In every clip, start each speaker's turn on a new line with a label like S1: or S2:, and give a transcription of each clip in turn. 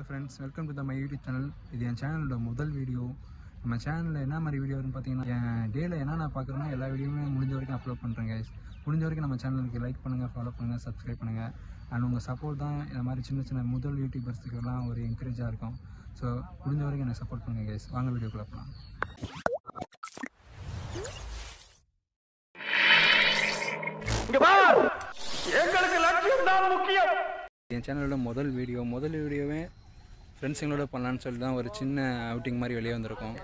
S1: Friends, welcome to the my YouTube channel. இது என் சேனலோட முதல் வீடியோ. நம்ம சேனலில் என்ன மாதிரி வீடியோ வரும்னு பார்த்தீங்கன்னா, என் டேயில் என்ன நான் பார்க்குறேன்னா எல்லா வீடியோவுமே முடிஞ்ச வரைக்கும் அப்லோட் பண்ணுறேன் கைஸ். முடிஞ்ச வரைக்கும் நம்ம சேனலுக்கு லைக் பண்ணுங்கள், ஃபாலோ பண்ணுங்கள், சப்ஸ்கிரைப் பண்ணுங்கள். அண்ட் உங்கள் சப்போர்ட் தான் இந்த மாதிரி சின்ன சின்ன முதல் யூடியூபர்ஸுக்கெல்லாம் ஒரு என்கரேஜாக இருக்கும். ஸோ முடிஞ்ச வரைக்கும் எனக்கு சப்போர்ட் பண்ணுங்கள் கைஸ். வாங்க வீடியோக்குள்ள போகலாம். என் சேனலோட முதல் வீடியோவே ஃப்ரெண்ட்ஸுங்களோட பண்ணலான்னு சொல்லி தான் ஒரு சின்ன அவுட்டிங் மாதிரி வெளியே வந்திருக்கோம்.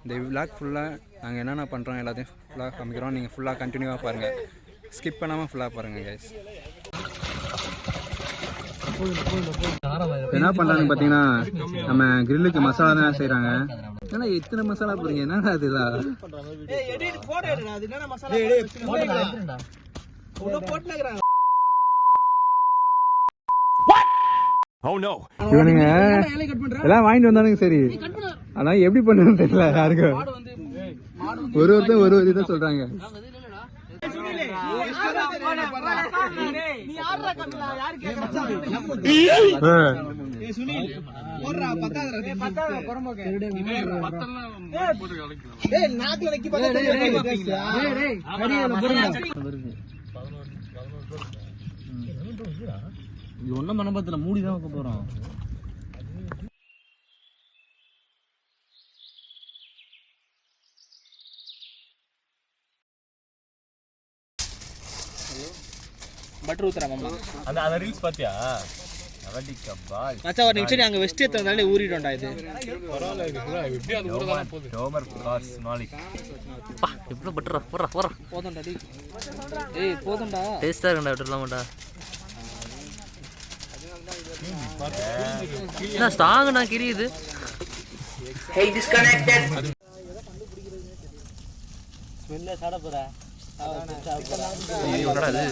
S1: இந்த விளாக் ஃபுல்லாக நாங்கள் என்னென்ன பண்ணுறோம் எல்லாத்தையும் ஃபுல்லாக காமிக்கிறோம். நீங்கள் ஃபுல்லாக கண்டினியூவாக பாருங்கள், ஸ்கிப் பண்ணாமல் ஃபுல்லாக பாருங்கள் கைஸ். என்ன பண்ணுறாங்கன்னு பார்த்தீங்கன்னா, நம்ம கிரில்லுக்கு மசாலா தான் செய்கிறாங்க. ஏன்னா எத்தனை மசாலா போடுறீங்க, என்னன்னா அதுதான் இவனுங்க எல்லாம் வாங்கிட்டு வந்தானுங்க. சரி, ஆனா எப்படி பண்ணுன்னு தெரியல யாருக்கும். ஒருத்தர் ஒரு இதை சொல்றாங்க. இது ஒன்றும் மனபத்துல மூடிதான் வைக்க போறோம். பட்டர் ஊத்துறாமா அந்த ரீல்ஸ் பாத்தியா? மச்சான் ஒரு நிமிஷம் அங்க வெஸ்ட் ஏத்தறதால ஊறிட்டோம்டா. இது பரவாயில்லை, எப்படி அது ஊறதான போகுது. ரோமர் பிளாஸ் நாளைக்கு பா இவ்ளோ பட்டர் போறா போதும்டா. டேய் போதும்டா, டேஸ்டா இருக்கடா, விட்டுறலாம்டா. நான் ஸ்ட்ராங் நான் கிரியுது. ஹே டிஸ்கனெக்டட். ஸ்மெல்ல சாட போறா. என்னடா இது?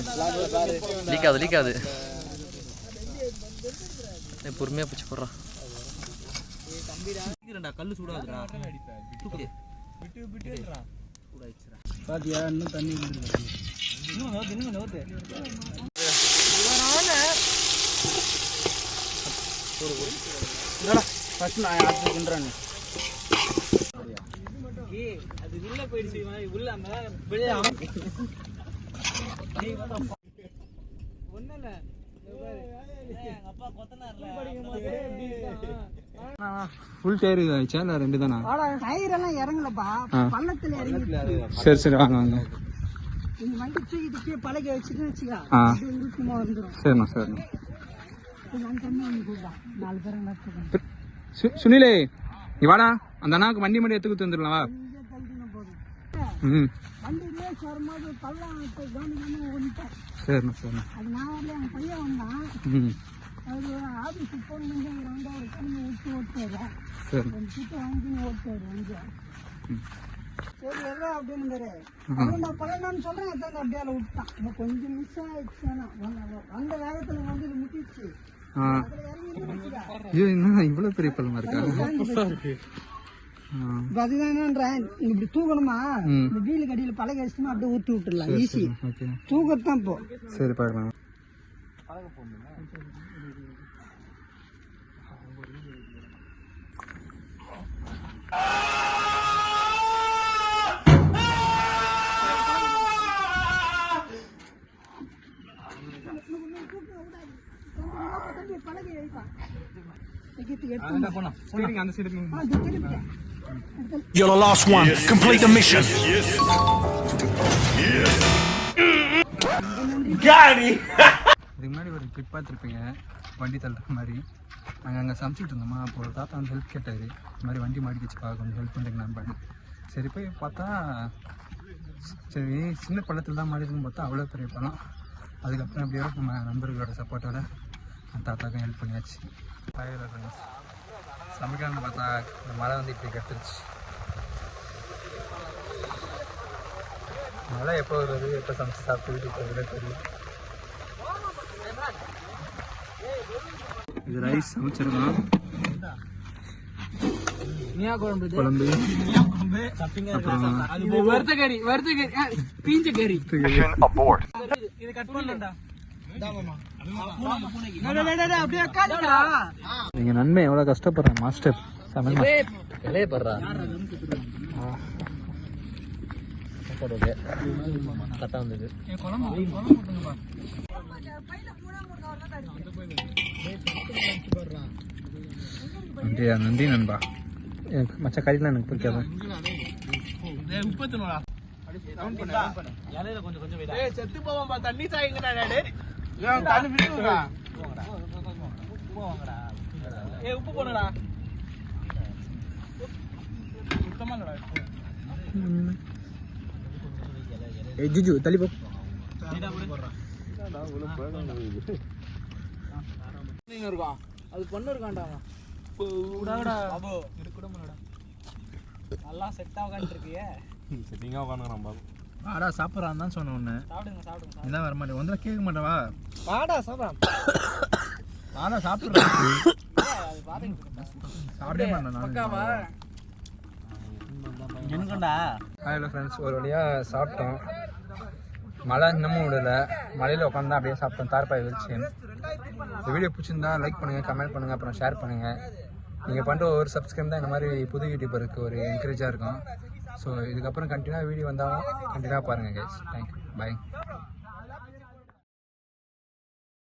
S1: லீக் ஆகுது. ஏய் பொறுமையா பிச்சு போறா. தம்பிடா கல்லு சூடாதுடா. விட்டுடா. சூடாயிடுச்சுடா. பாத்தியா இன்னும் தண்ணி விடுது. இன்னும் நோத்து. இவனால என்னடா ஃபர்ஸ்ட் நான் யாருக்கு கிண்டறானே. ஏய் அது உள்ள போயிடுச்சு. உள்ள அந்த வெளிய நீ ஒண்ணல அப்பா கொத்தனார்ல ஃபுல் டயர் சேல ரெண்டு தானா? டயர் எல்லாம் இறங்கலப்பா, பள்ளத்துல இறங்கிச்சு. சரி வாங்க. இந்த வண்டி தூக்கிட்டு பழகி வச்சிட்டு வெச்சுடா, அது உருக்குமா வந்துரும். சரிண்ணா. சுனிலே இவாடா, அந்த அண்ணாக்கு வண்டி மட்டும் எடுத்து வந்துடலாம். வா. சரிண்ணா. கொஞ்சம் மிஸ் ஆயிடுச்சு. அந்த வேகத்துல வந்து முட்டிச்சு. இவ்வளவு பெரிய பள்ளமா இருக்கு. அதுதான் இப்படி தூக்கணுமா, இந்த வீலுக்கு அடியில பழக வச்சுமா அப்படியே ஊற்றி விட்டுடலாம். ஈஸி தூக்கத்தான் இப்போ. சரி பாக்கலாம்.
S2: You're the last one. Complete the mission.
S1: இதுக்கு முன்னாடி ஒரு கிளிப் பார்த்துருப்பீங்க, வண்டி தள்ளுற மாதிரி. நாங்கள் அங்கே சமைச்சிட்டு இருந்தோமா, அப்போ ஒரு தாத்தா வந்து ஹெல்ப் கேட்டார். இந்த மாதிரி வண்டி மாடிக்கிச்சுப்பா, கொஞ்சம் ஹெல்ப் பண்ணுறீங்களான்னு. சரி போய் பார்த்தா, சரி சின்ன பள்ளத்தில் தான் மாடிக்குன்னு பார்த்தா அவ்வளோ பெரிய பழம். அதுக்கப்புறம் எப்படியோ நம்ம நண்பர்களோட சப்போர்ட்டோட அந்த தாத்தாக்கும் ஹெல்ப் பண்ணியாச்சு. ஃப்ரெண்ட்ஸ் சமைக்கலான்னு பார்த்தா மழை வந்து இப்படி கட்டுருச்சு. மழை எப்போ வருது, எப்போ சமைச்சு சாப்பிட்டு போகிறதே தெரியும். இது ரைஸ் சமைச்சிருக்கோம். குழம்பு வறுத்த கறி பீஞ்ச கறி. இது கட் பண்ணலடா. எங்க நண்பன் எவ்வளவு கஷ்டப்படுறான் மாஸ்டர் சமையல் கரெக்டாக வந்தது. நன்றி நண்பா. எனக்கு மச்ச கறிலாம் எனக்கு பிடிக்காது.
S3: செத்து போவான்பா தண்ணி சாய்ங்கடா உப்பு போனடா சுத்தமா இல்லடா
S1: ஜிஜு தள்ளி போ.
S3: இருக்கும் அது பொண்ணு இருக்கான்டா நல்லா செட் ஆகான்ட்ருக்கியே.
S4: செட்டிங்காக உட்காந்துக்கிறான் பாபு.
S1: வாடா சாப்பிட்றான்னு தான் சொன்ன ஒன்று.
S3: சாப்பிடுங்க
S1: என்ன வர மாட்டேன் ஒன்றும் கேட்க மாட்டேவா.
S3: வாடா சாப்பிடா
S1: வாடா சாப்பிட்றேன். சாப்பிடவே மாட்டேன்.
S3: எனக்குண்டா
S1: ஹலோ ஃப்ரெண்ட்ஸ், ஒரு வழியாக சாப்பிட்டோம். மழை இன்னமும் விடல. மழையில் உட்காந்து அப்படியே சாப்பிட்டோம் தார்பாய் வச்சு. இந்த வீடியோ பிடிச்சிருந்தா லைக் பண்ணுங்கள், கமெண்ட் பண்ணுங்கள், அப்புறம் ஷேர் பண்ணுங்கள். நீங்கள் பண்ணுற ஒரு சப்ஸ்கிரைப் தான் இந்த மாதிரி புது யூடியூபருக்கு ஒரு என்கரேஜாக இருக்கும். ஸோ இதுக்கப்புறம் கண்டினியூவாக வீடியோ வந்தாலும் கண்டினியூவாக பாருங்கள் கைஸ். தேங்க்யூ, பாய்.